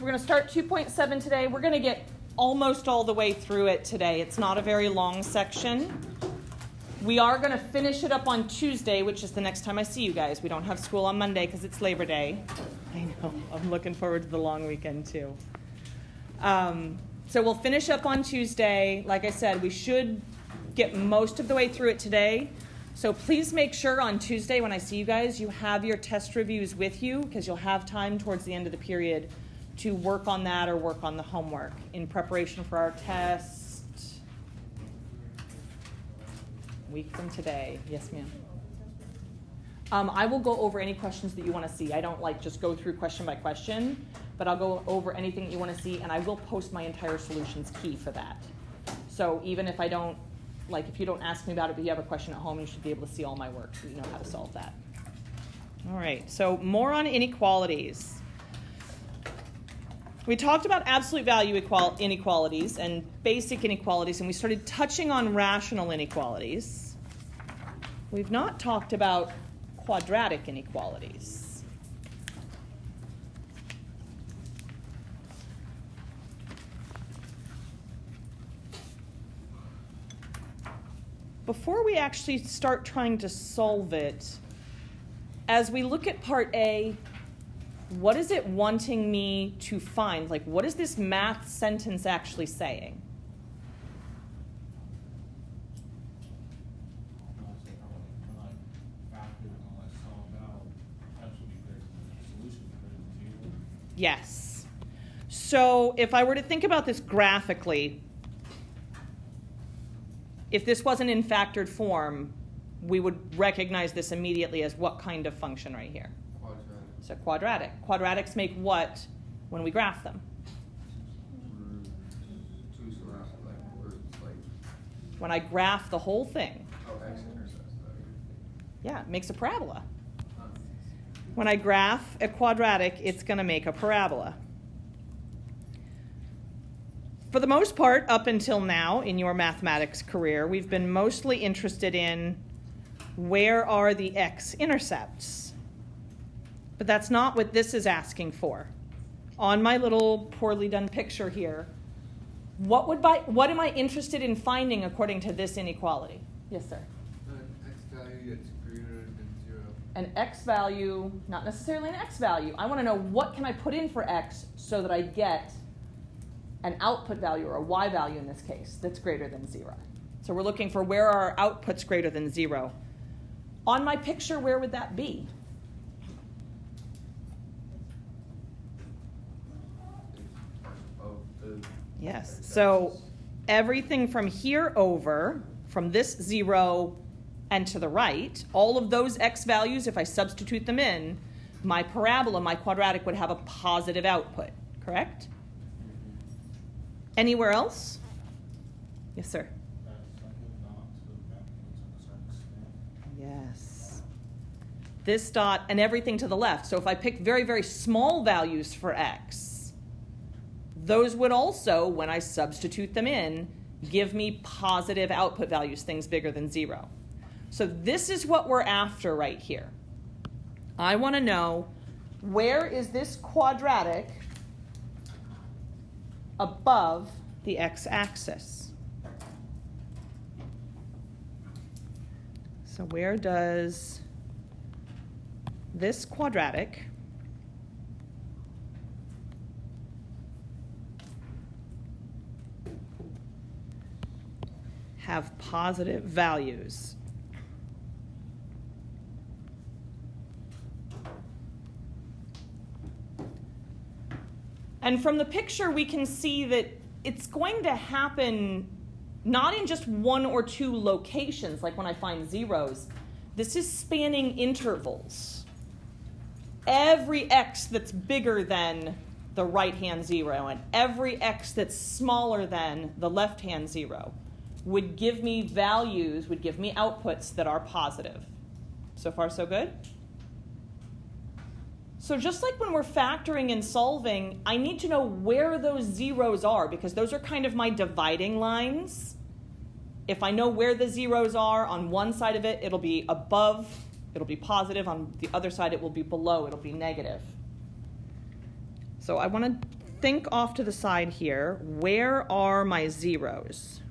we're going to start 2.7 today. We're going to get almost all the way through it today. It's not a very long section. We are going to finish it up on Tuesday, which is the next time I see you guys. We don't have school on Monday because it's Labor Day. I know. I'm looking forward to the long weekend, too. So we'll finish up on Tuesday. Like I said, we should get most of the way through it today. So please make sure on Tuesday when I see you guys, you have your test reviews with you because you'll have time towards the end of the period to work on that or work on the homework in preparation for our test week from today. Yes, ma'am. I will go over any questions that you want to see. I don't just go through question by question, but I'll go over anything that you want to see, and I will post my entire solutions key for that. So even if I don't, if you don't ask me about it, but you have a question at home, you should be able to see all my work so you know how to solve that. All right, so more on inequalities. We talked about absolute value inequalities and basic inequalities, and we started touching on rational inequalities. We've not talked about quadratic inequalities. Before we actually start trying to solve it, as we look at part A, what is it wanting me to find? What is this math sentence actually saying? Yes. So if I were to think about this graphically, if this wasn't in factored form, we would recognize this immediately as what kind of function right here? Quadratic. So quadratic. Quadratics make what when we graph them? When I graph the whole thing. Oh, x-intercepts that. Yeah, it makes a parabola. When I graph a quadratic, it's going to make a parabola. For the most part, up until now in your mathematics career, we've been mostly interested in where are the x-intercepts. But that's not what this is asking for. On my little poorly done picture here, what am I interested in finding according to this inequality? Yes, sir? An x value that's greater than 0. An x value, not necessarily an x value. I want to know what can I put in for x so that I get an output value, or a y value in this case, that's greater than 0. So we're looking for where are our outputs greater than 0. On my picture, where would that be? Yes, so everything from here over, from this 0 and to the right, all of those x values, if I substitute them in, my parabola, my quadratic, would have a positive output, correct? Anywhere else? Yes, sir. Yes. This dot and everything to the left. So if I pick very, very small values for x, those would also, when I substitute them in, give me positive output values, things bigger than 0. So this is what we're after right here. I want to know, where is this quadratic above the x-axis? So where does this quadratic have positive values? And from the picture, we can see that it's going to happen not in just one or two locations, like when I find zeros. This is spanning intervals. Every x that's bigger than the right-hand 0 and every x that's smaller than the left-hand 0 would give me values, would give me outputs that are positive. So far, so good? So just like when we're factoring and solving, I need to know where those zeros are because those are kind of my dividing lines. If I know where the zeros are, on one side of it, it'll be above, it'll be positive. On the other side, it will be below, it'll be negative. So I want to think off to the side here, where are my zeros?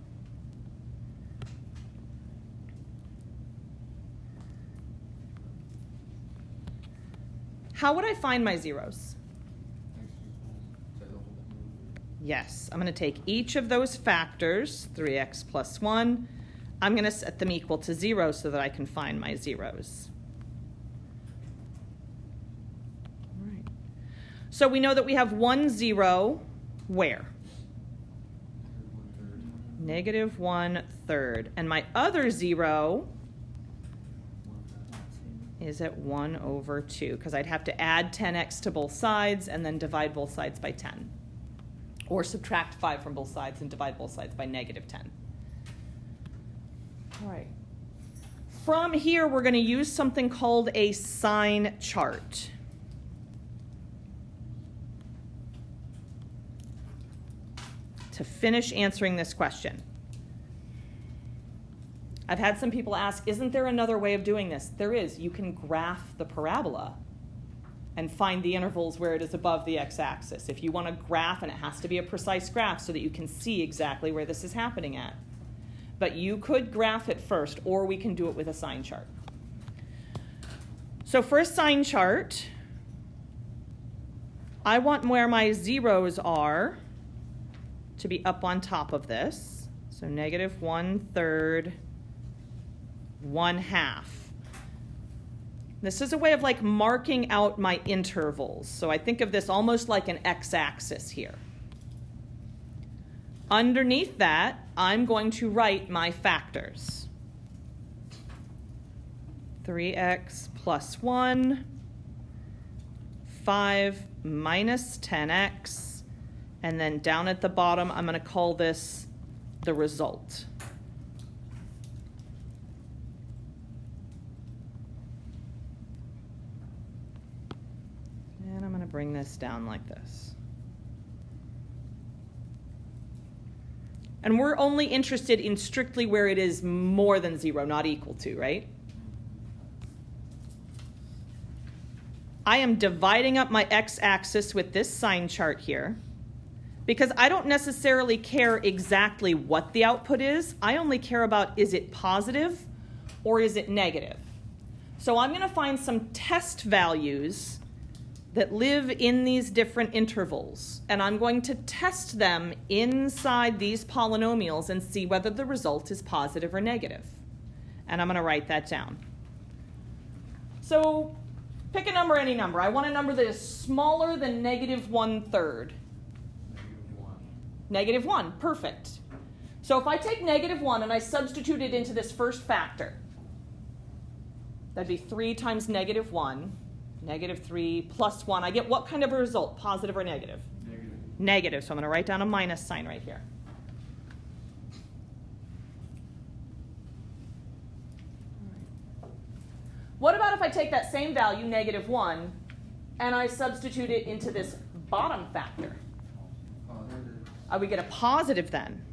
How would I find my zeros? Yes, I'm going to take each of those factors, 3x plus 1. I'm going to set them equal to 0 so that I can find my zeros. All right. So we know that we have 1 0 where? Negative 1/3. And my other 0 is at 1/2, because I'd have to add 10x to both sides and then divide both sides by 10. Or subtract 5 from both sides and divide both sides by negative 10. All right. From here, we're going to use something called a Sine Chart. To finish answering this question. I've had some people ask, isn't there another way of doing this? There is. You can graph the parabola and find the intervals where it is above the x-axis. If you want to graph, and it has to be a precise graph so that you can see exactly where this is happening at. But you could graph it first, or we can do it with a Sine Chart. So for a Sine Chart, I want where my zeros are to be up on top of this. So negative 1/3, 1/2. This is a way of like marking out my intervals. So I think of this almost like an x-axis here. Underneath that, I'm going to write my factors. 3x plus 1, 5 minus 10x, and then down at the bottom, I'm going to call this the result. And I'm going to bring this down like this. And we're only interested in strictly where it is more than 0, not equal to, right? I am dividing up my x-axis with this Sine Chart here because I don't necessarily care exactly what the output is. I only care about, is it positive or is it negative? So I'm going to find some test values that live in these different intervals, and I'm going to test them inside these polynomials and see whether the result is positive or negative. And I'm going to write that down. So pick a number, any number. I want a number that is smaller than negative 1/3. Negative 1, perfect. So if I take negative 1 and I substitute it into this first factor, that'd be 3 times negative 1. Negative 3 plus 1. I get what kind of a result, positive or negative? Negative. Negative, so I'm going to write down a minus sign right here. What about if I take that same value, negative 1, and I substitute it into this bottom factor? We get a positive then.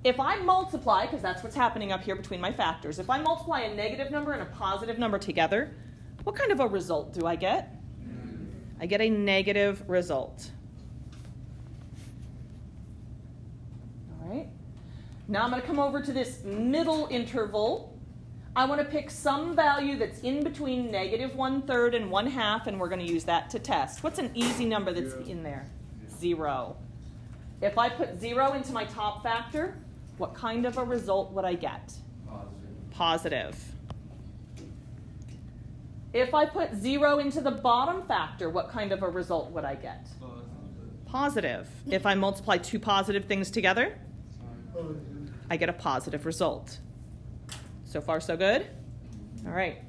If I multiply, because that's what's happening up here between my factors, if I multiply a negative number and a positive number together, what kind of a result do I get? I get a negative result. All right. Now I'm going to come over to this middle interval. I want to pick some value that's in between negative 1/3 and 1/2, and we're going to use that to test. What's an easy number that's in there? 0. If I put 0 into my top factor, what kind of a result would I get? Positive. If I put 0 into the bottom factor, what kind of a result would I get? Positive. If I multiply two positive things together, I get a positive result. So far, so good? All right.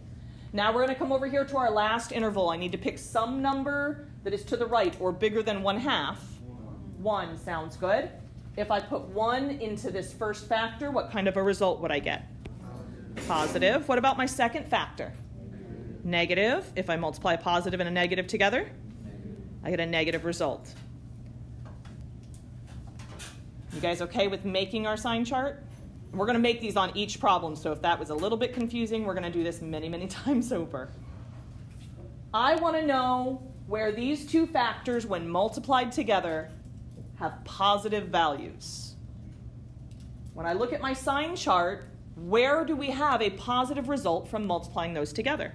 Now we're going to come over here to our last interval. I need to pick some number that is to the right or bigger than 1/2. 1 sounds good. If I put 1 into this first factor, what kind of a result would I get? Positive. What about my second factor? Negative. If I multiply a positive and a negative together, I get a negative result. You guys okay with making our Sine Chart? We're going to make these on each problem, so if that was a little bit confusing, we're going to do this many, many times over. I want to know where these two factors, when multiplied together, have positive values. When I look at my sine chart, where do we have a positive result from multiplying those together?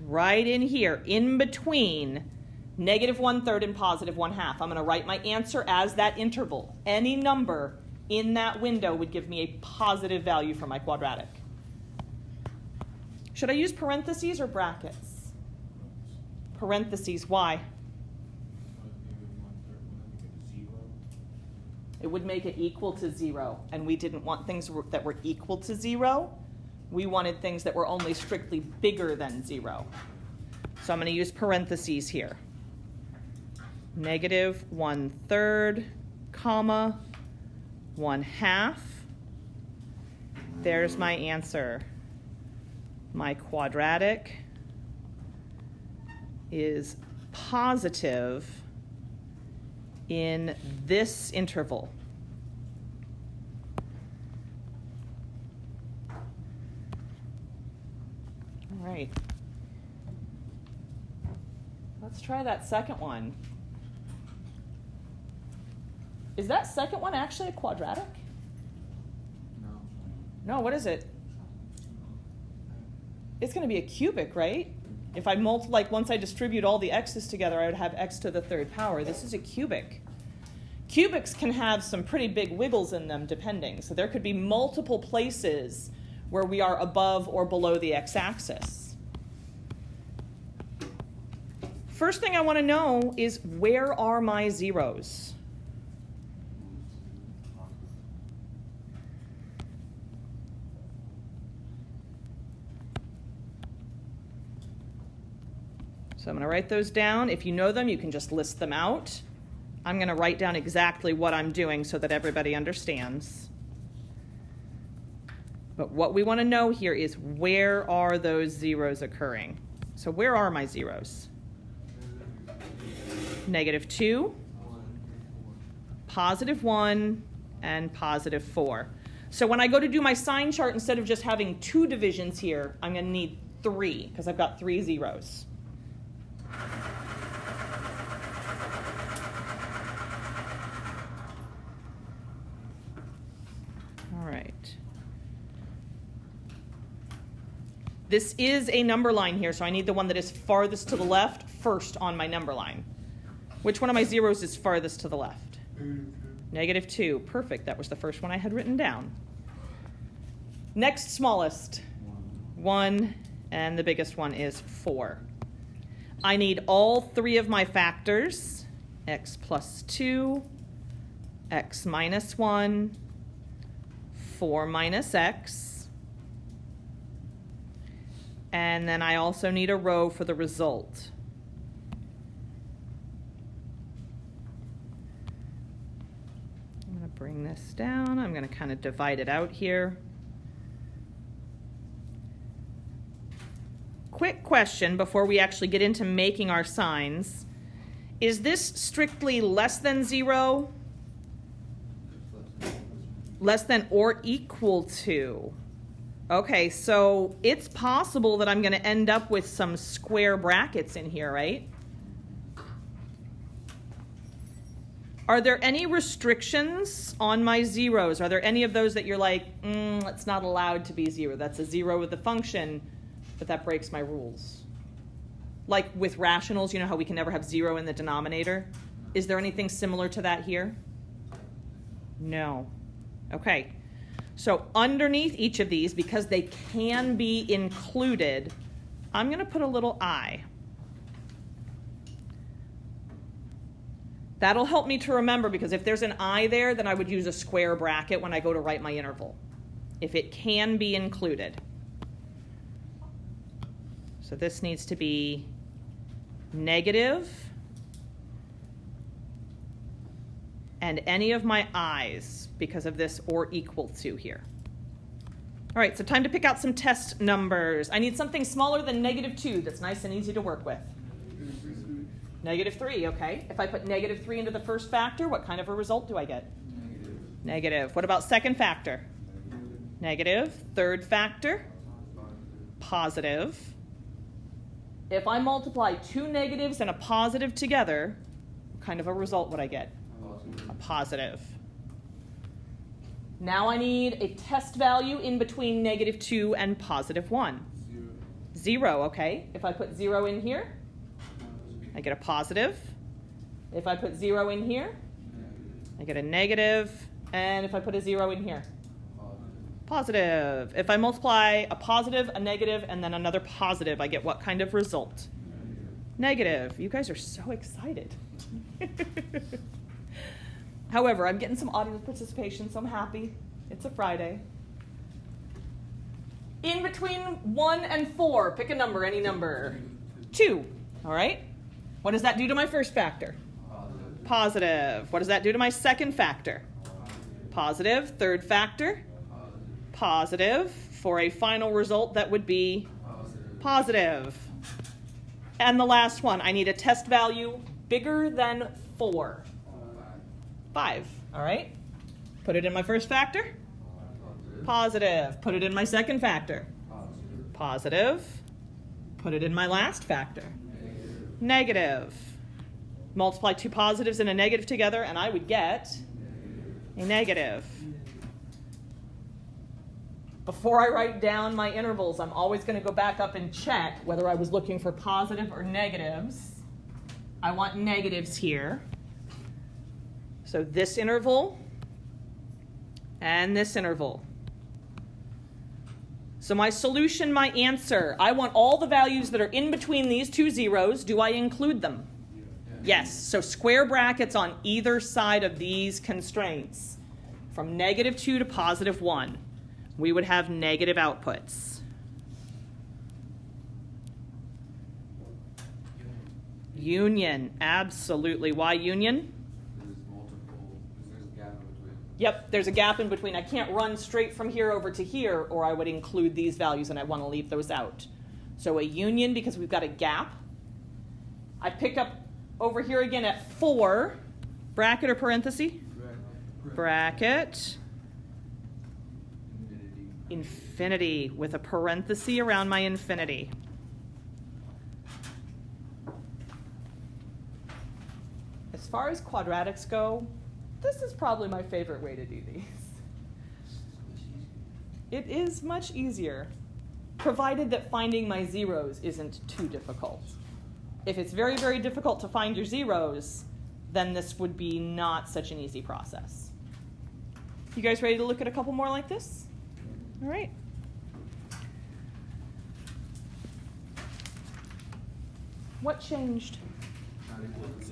Right in here, in between negative 1/3 and positive 1/2. I'm going to write my answer as that interval. Any number in that window would give me a positive value for my quadratic. Should I use parentheses or brackets? Parentheses, why? It would make it equal to 0, and we didn't want things that were equal to 0. We wanted things that were only strictly bigger than 0. So I'm going to use parentheses here. Negative 1/3, comma, 1/2. There's my answer. My quadratic is positive in this interval. All right. Let's try that second one. Is that second one actually a quadratic? No. No, what is it? It's going to be a cubic, right? If I once I distribute all the x's together, I would have x to the 3rd power. This is a cubic. Cubics can have some pretty big wiggles in them depending. So there could be multiple places where we are above or below the x-axis. First thing I want to know is, where are my zeros? So I'm going to write those down. If you know them, you can just list them out. I'm going to write down exactly what I'm doing so that everybody understands. But what we want to know here is, where are those zeros occurring? So where are my zeros? Negative 2, positive 1, and positive 4. So when I go to do my sine chart, instead of just having 2 divisions here, I'm going to need 3, because I've got 3 zeros. All right. This is a number line here, so I need the one that is farthest to the left first on my number line. Which one of my zeros is farthest to the left? Negative 2. Perfect. That was the first one I had written down. Next smallest, 1, and the biggest one is 4. I need all 3 of my factors, x plus 2, x minus 1, 4 minus x, and then I also need a row for the result. I'm going to bring this down. I'm going to kind of divide it out here. Quick question before we actually get into making our signs. Is this strictly less than 0? Less than or equal to? Okay, so it's possible that I'm going to end up with some square brackets in here, right? Are there any restrictions on my zeros? Are there any of those that you're like, it's not allowed to be 0? That's a 0 with the function, but that breaks my rules. Like with rationals, you know how we can never have 0 in the denominator? Is there anything similar to that here? No. Okay. So underneath each of these, because they can be included, I'm going to put a little I. That'll help me to remember, because if there's an I there, then I would use a square bracket when I go to write my interval, if it can be included. So this needs to be negative, and any of my i's because of this or equal to here. All right, so time to pick out some test numbers. I need something smaller than negative 2 that's nice and easy to work with. Negative 3, okay. If I put negative 3 into the first factor, what kind of a result do I get? Negative. What about second factor? Negative. Third factor? Positive. If I multiply two negatives and a positive together, what kind of a result would I get? A positive. Now I need a test value in between -2 and +1. 0, okay. If I put 0 in here, I get a positive. If I put 0 in here, I get a negative. And if I put a 0 in here, positive. If I multiply a positive, a negative, and then another positive, I get what kind of result? Negative. You guys are so excited. However, I'm getting some audience participation, so I'm happy. It's a Friday. In between 1 and 4, pick a number, any number. 2, all right? What does that do to my first factor? Positive. What does that do to my second factor? Positive. Third factor? Positive. For a final result that would be positive. And the last one, I need a test value bigger than 4. 5, all right? Put it in my first factor. Positive. Put it in my second factor. Positive. Put it in my last factor. Negative. Multiply two positives and a negative together, and I would get a negative. Before I write down my intervals, I'm always going to go back up and check whether I was looking for positive or negatives. I want negatives here. So this interval and this interval. So my solution, my answer, I want all the values that are in between these two zeros. Do I include them? Yes. So square brackets on either side of these constraints. From -2 to +1, we would have negative outputs. Union, absolutely. Why union? Yep, there's a gap in between. I can't run straight from here over to here, or I would include these values, and I want to leave those out. So a union, because we've got a gap. I pick up over here again at 4, bracket or parenthesis? Bracket. Infinity, with a parenthesis around my infinity. As far as quadratics go, this is probably my favorite way to do these. It is much easier, provided that finding my zeros isn't too difficult. If it's very, very difficult to find your zeros, then this would be not such an easy process. You guys ready to look at a couple more like this? All right. What changed?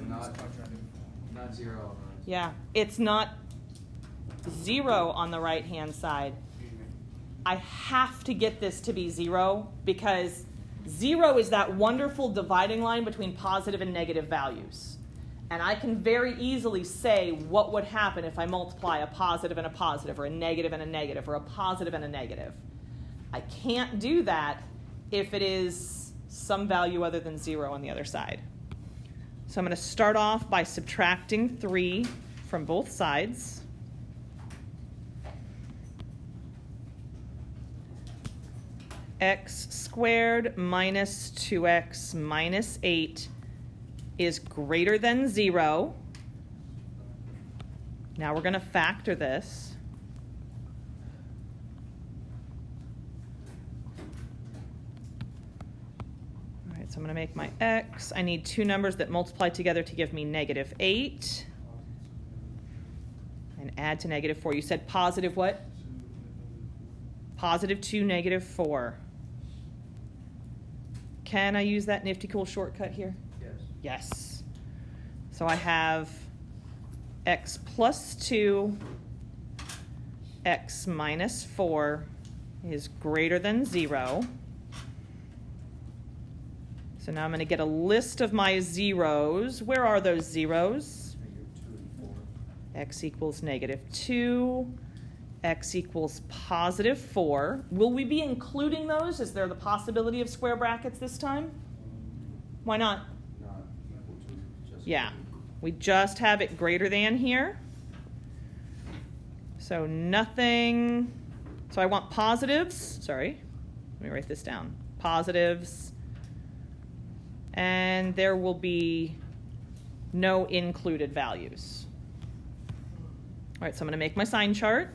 Not 0. Yeah, it's not 0 on the right-hand side. I have to get this to be 0 because 0 is that wonderful dividing line between positive and negative values. And I can very easily say what would happen if I multiply a positive and a positive, or a negative and a negative, or a positive and a negative. I can't do that if it is some value other than 0 on the other side. So I'm going to start off by subtracting 3 from both sides. X squared minus 2x minus 8 is greater than 0. Now we're going to factor this. All right, so I'm going to make my x. I need two numbers that multiply together to give me -8. And add to -4. You said positive what? Positive 2, -4. Can I use that nifty cool shortcut here? Yes. So I have x plus 2, x minus 4 is greater than 0. So now I'm going to get a list of my zeros. Where are those zeros? X equals -2, x equals +4. Will we be including those? Is there the possibility of square brackets this time? Why not? Yeah, we just have it greater than here. So nothing, so I want positives, sorry, let me write this down. Positives and there will be no included values. All right, so I'm going to make my sign chart.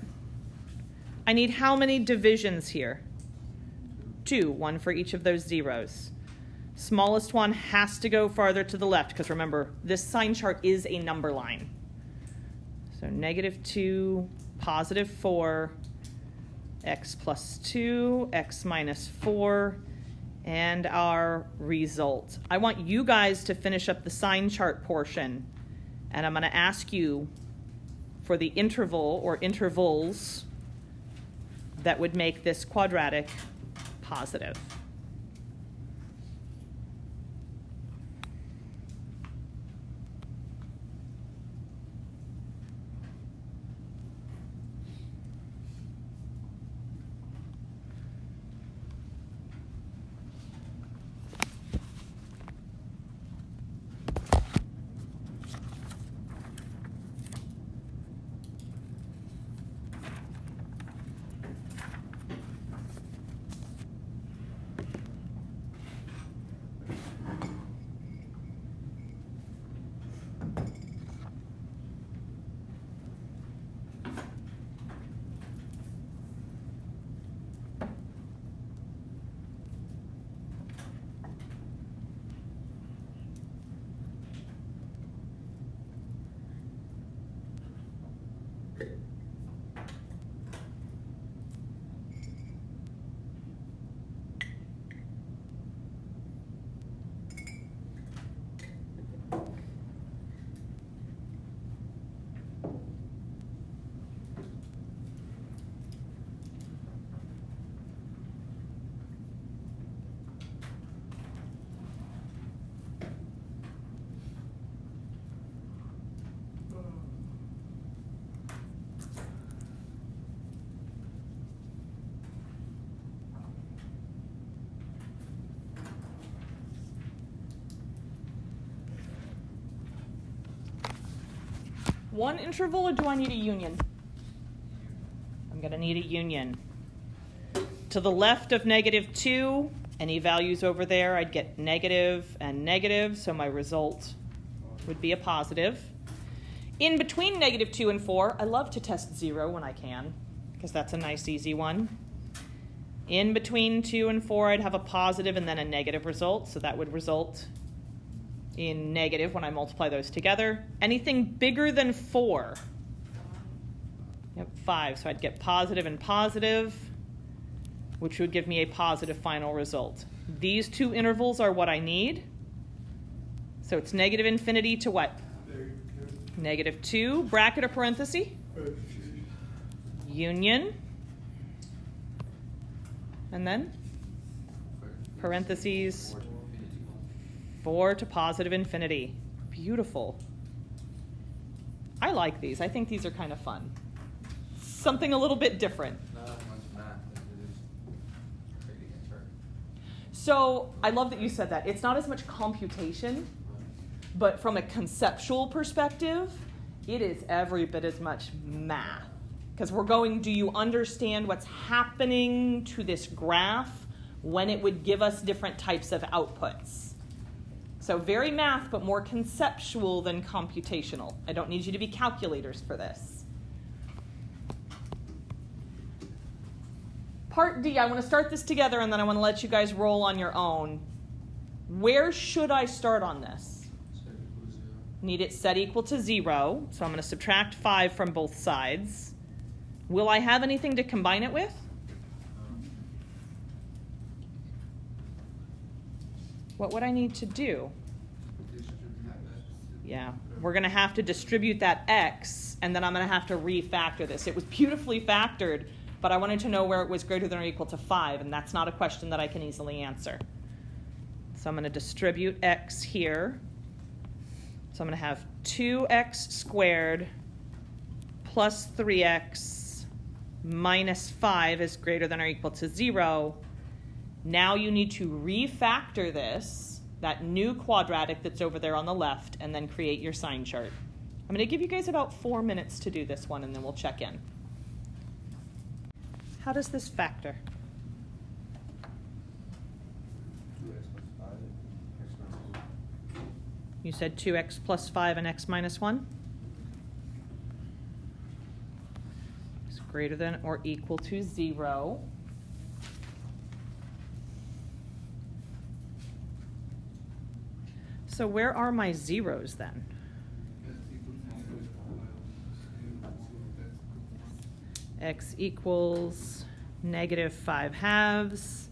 I need how many divisions here? 2, 1 for each of those zeros. Smallest one has to go farther to the left, because remember, this sign chart is a number line. So -2, +4, x plus 2, x minus 4, and our result. I want you guys to finish up the sign chart portion, and I'm going to ask you for the interval or intervals that would make this quadratic positive. One interval, or do I need a union? I'm going to need a union. To the left of -2, any values over there, I'd get negative and negative, so my result would be a positive. In between -2 and 4, I love to test 0 when I can, because that's a nice easy one. In between 2 and 4, I'd have a positive and then a negative result, so that would result in negative when I multiply those together. Anything bigger than 4, 5, so I'd get positive and positive, which would give me a positive final result. These two intervals are what I need. So it's -infinity to what? -2, bracket or parenthesis? Union. And then? Parentheses. 4 to +infinity. Beautiful. I like these. I think these are kind of fun. Something a little bit different. Not as much math as it is creating a chart. So I love that you said that. It's not as much computation, but from a conceptual perspective, it is every bit as much math. Because we're going, do you understand what's happening to this graph when it would give us different types of outputs? So very math, but more conceptual than computational. I don't need you to be calculators for this. Part D, I want to start this together and then I want to let you guys roll on your own. Where should I start on this? Need it set equal to 0. So I'm going to subtract 5 from both sides. Will I have anything to combine it with? What would I need to do? Yeah, we're going to have to distribute that x, and then I'm going to have to refactor this. It was beautifully factored, but I wanted to know where it was greater than or equal to 5, and that's not a question that I can easily answer. So I'm going to distribute x here. So I'm going to have 2x squared plus 3x minus 5 is greater than or equal to 0. Now you need to refactor this, that new quadratic that's over there on the left, and then create your sign chart. I'm going to give you guys about 4 minutes to do this one, and then we'll check in. How does this factor? 2x plus 5, x minus 4. You said 2x plus 5 and x minus 1? Is greater than or equal to 0. So where are my zeros then? X equals negative 5/2,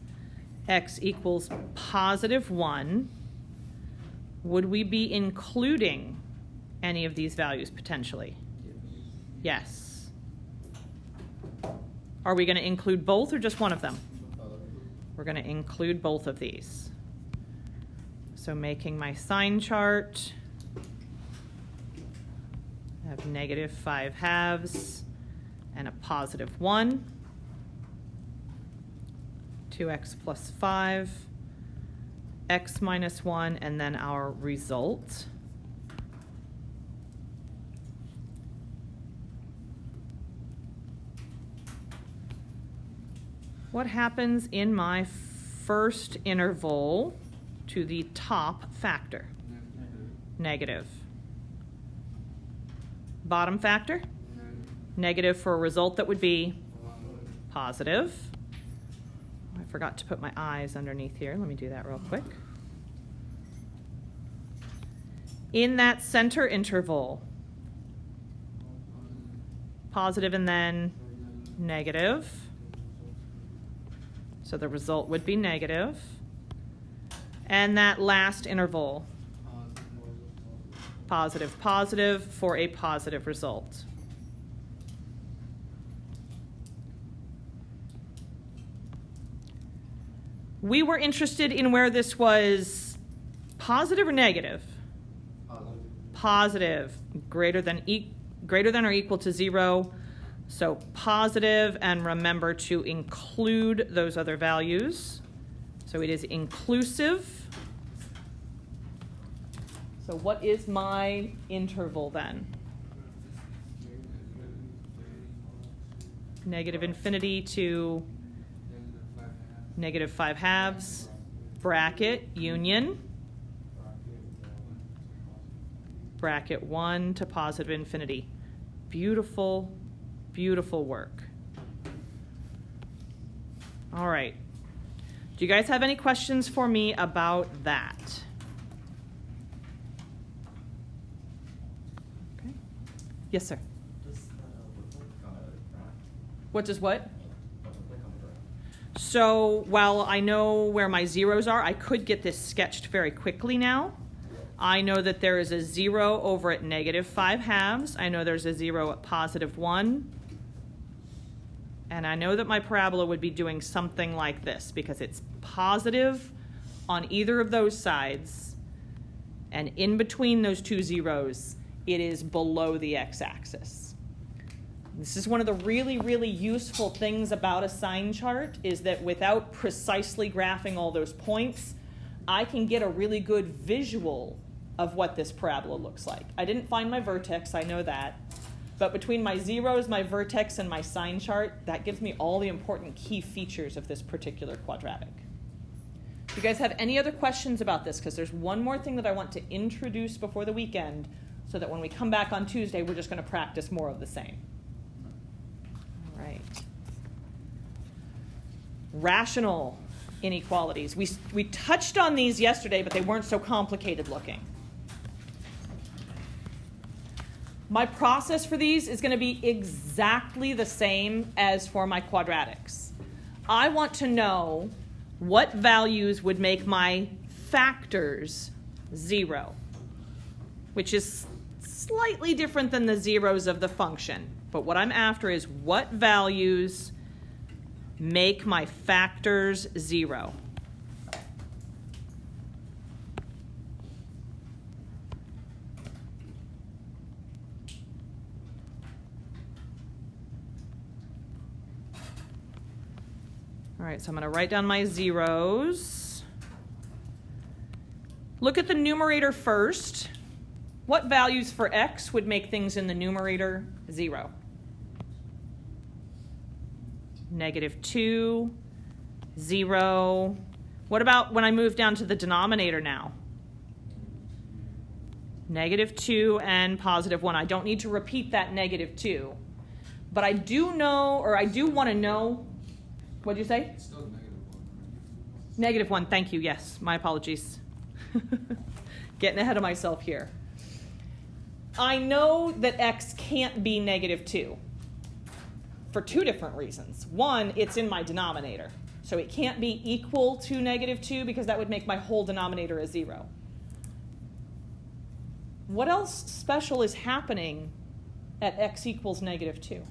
x equals positive 1. Would we be including any of these values potentially? Yes. Are we going to include both or just one of them? We're going to include both of these. So making my sine chart, I have negative 5/2 and a positive 1. 2x plus 5, x minus 1, and then our result. What happens in my first interval to the top factor? Negative. Bottom factor? Negative for a result that would be positive. I forgot to put my eyes underneath here. Let me do that real quick. In that center interval, positive and then negative. So the result would be negative. And that last interval, positive, positive for a positive result. We were interested in where this was positive or negative? Positive, greater than or equal to 0. So positive, and remember to include those other values. So it is inclusive. So what is my interval then? Negative infinity to negative 5/2, bracket, union, bracket 1 to positive infinity. Beautiful, beautiful work. All right. Do you guys have any questions for me about that? Okay. Yes, sir. What does what? So while I know where my zeros are, I could get this sketched very quickly now. I know that there is a 0 over at negative 5/2. I know there's a 0 at positive 1. And I know that my parabola would be doing something like this because it's positive on either of those sides. And in between those two zeros, it is below the x-axis. This is one of the really, really useful things about a sine chart, is that without precisely graphing all those points, I can get a really good visual of what this parabola looks like. I didn't find my vertex, I know that. But between my zeros, my vertex, and my sine chart, that gives me all the important key features of this particular quadratic. Do you guys have any other questions about this? Because there's one more thing that I want to introduce before the weekend, so that when we come back on Tuesday, we're just going to practice more of the same. All right. Rational inequalities. We touched on these yesterday, but they weren't so complicated looking. My process for these is going to be exactly the same as for my quadratics. I want to know what values would make my factors 0, which is slightly different than the zeros of the function. But what I'm after is what values make my factors 0. All right, so I'm going to write down my zeros. Look at the numerator first. What values for x would make things in the numerator 0? -2, 0. What about when I move down to the denominator now? -2 and +1. I don't need to repeat that -2. But I do know, or I do want to know, what did you say? It's still -1. -1, thank you, yes, my apologies. Getting ahead of myself here. I know that x can't be -2 for two different reasons. One, it's in my denominator. So it can't be equal to -2 because that would make my whole denominator a 0. What else special is happening at x equals -2?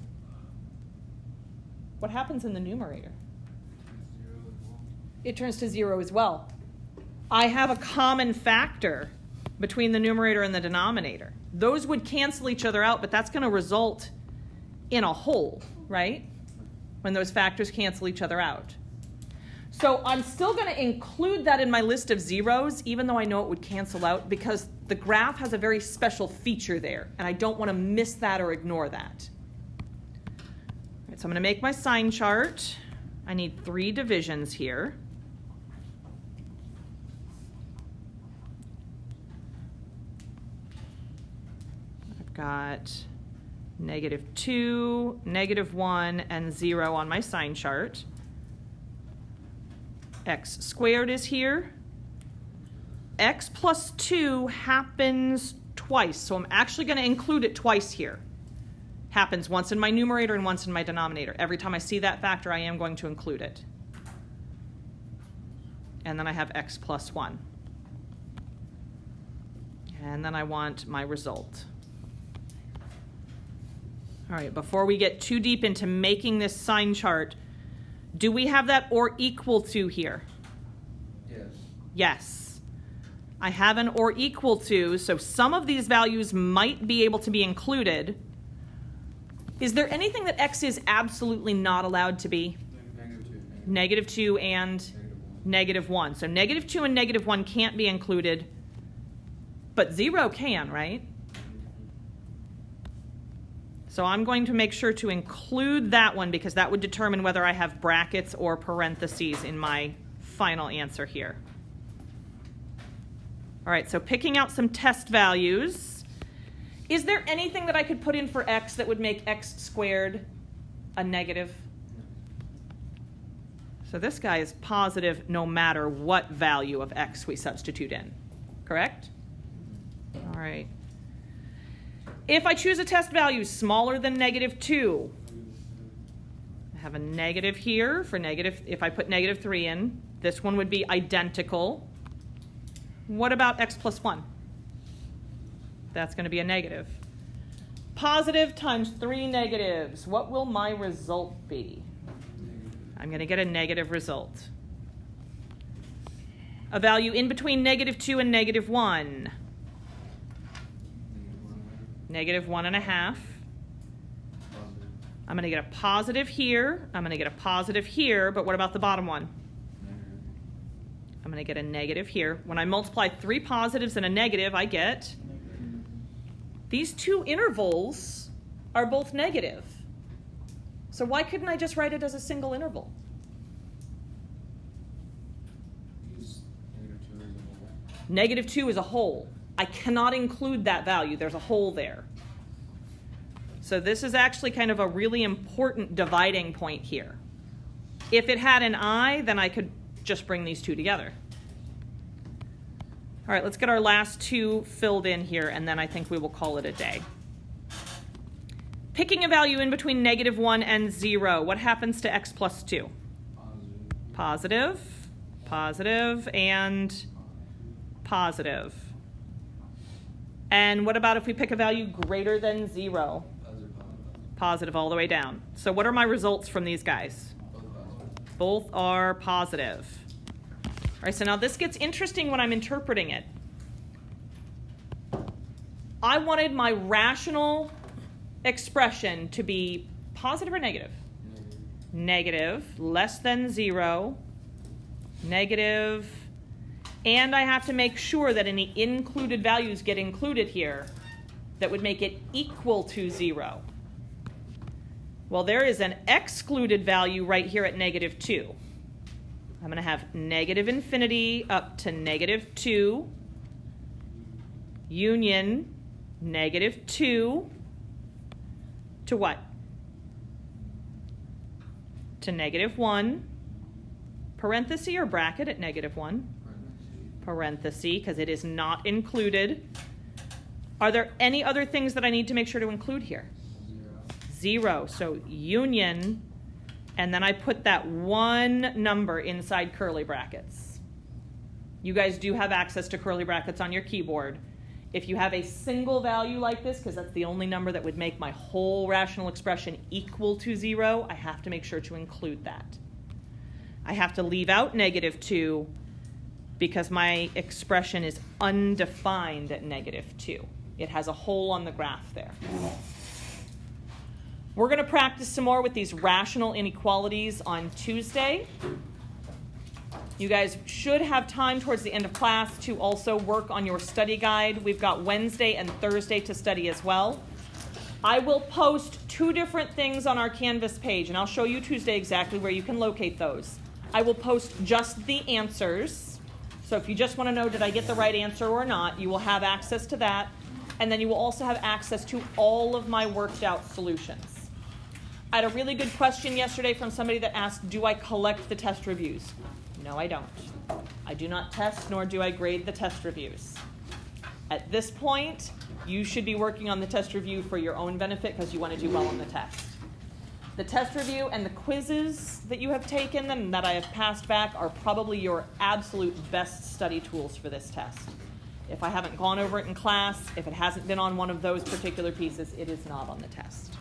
What happens in the numerator? It turns to 0 as well. I have a common factor between the numerator and the denominator. Those would cancel each other out, but that's going to result in a whole, right? When those factors cancel each other out. So I'm still going to include that in my list of zeros, even though I know it would cancel out, because the graph has a very special feature there, and I don't want to miss that or ignore that. All right, so I'm going to make my sign chart. I need 3 divisions here. I've got -2, -1, and 0 on my sign chart. X squared is here. X plus 2 happens twice, so I'm actually going to include it twice here. Happens once in my numerator and once in my denominator. Every time I see that factor, I am going to include it. And then I have x plus 1. And then I want my result. All right, before we get too deep into making this sign chart, do we have that or equal to here? Yes. Yes. I have an or equal to, so some of these values might be able to be included. Is there anything that x is absolutely not allowed to be? -2 and -1. So -2 and -1 can't be included, but 0 can, right? So I'm going to make sure to include that one because that would determine whether I have brackets or parentheses in my final answer here. All right, so picking out some test values. Is there anything that I could put in for x that would make x squared a negative? So this guy is positive no matter what value of x we substitute in, correct? All right. If I choose a test value smaller than -2, I have a negative here for negative. If I put -3 in, this one would be identical. What about x plus 1? That's going to be a negative. Positive times 3 negatives. What will my result be? I'm going to get a negative result. A value in between -2 and -1. -1.5. I'm going to get a positive here. I'm going to get a positive here. But what about the bottom one? I'm going to get a negative here. When I multiply 3 positives and a negative, I get these 2 intervals are both negative. So why couldn't I just write it as a single interval? -2 is a whole. I cannot include that value. There's a hole there. So this is actually kind of a really important dividing point here. If it had an I, then I could just bring these 2 together. All right, let's get our last 2 filled in here, and then I think we will call it a day. Picking a value in between -1 and 0, what happens to x plus 2? Positive, positive, and positive. And what about if we pick a value greater than 0? Positive all the way down. So what are my results from these guys? Both are positive. All right, so now this gets interesting when I'm interpreting it. I wanted my rational expression to be positive or negative? Negative, less than 0, negative, and I have to make sure that any included values get included here that would make it equal to 0. Well, there is an excluded value right here at -2. I'm going to have -infinity up to -2. union -2 to what? To -1, parenthesis or bracket at -1, parenthesis, because it is not included. Are there any other things that I need to make sure to include here? 0. So union, and then I put that one number inside curly brackets. You guys do have access to curly brackets on your keyboard. If you have a single value like this, because that's the only number that would make my whole rational expression equal to 0, I have to make sure to include that. I have to leave out -2 because my expression is undefined at -2. It has a hole on the graph there. We're going to practice some more with these rational inequalities on Tuesday. You guys should have time towards the end of class to also work on your study guide. We've got Wednesday and Thursday to study as well. I will post 2 different things on our Canvas page, and I'll show you Tuesday exactly where you can locate those. I will post just the answers. So if you just want to know, did I get the right answer or not, you will have access to that. And then you will also have access to all of my worked out solutions. I had a really good question yesterday from somebody that asked, do I collect the test reviews? No, I don't. I do not test, nor do I grade the test reviews. At this point, you should be working on the test review for your own benefit because you want to do well on the test. The test review and the quizzes that you have taken and that I have passed back are probably your absolute best study tools for this test. If I haven't gone over it in class, if it hasn't been on one of those particular pieces, it is not on the test.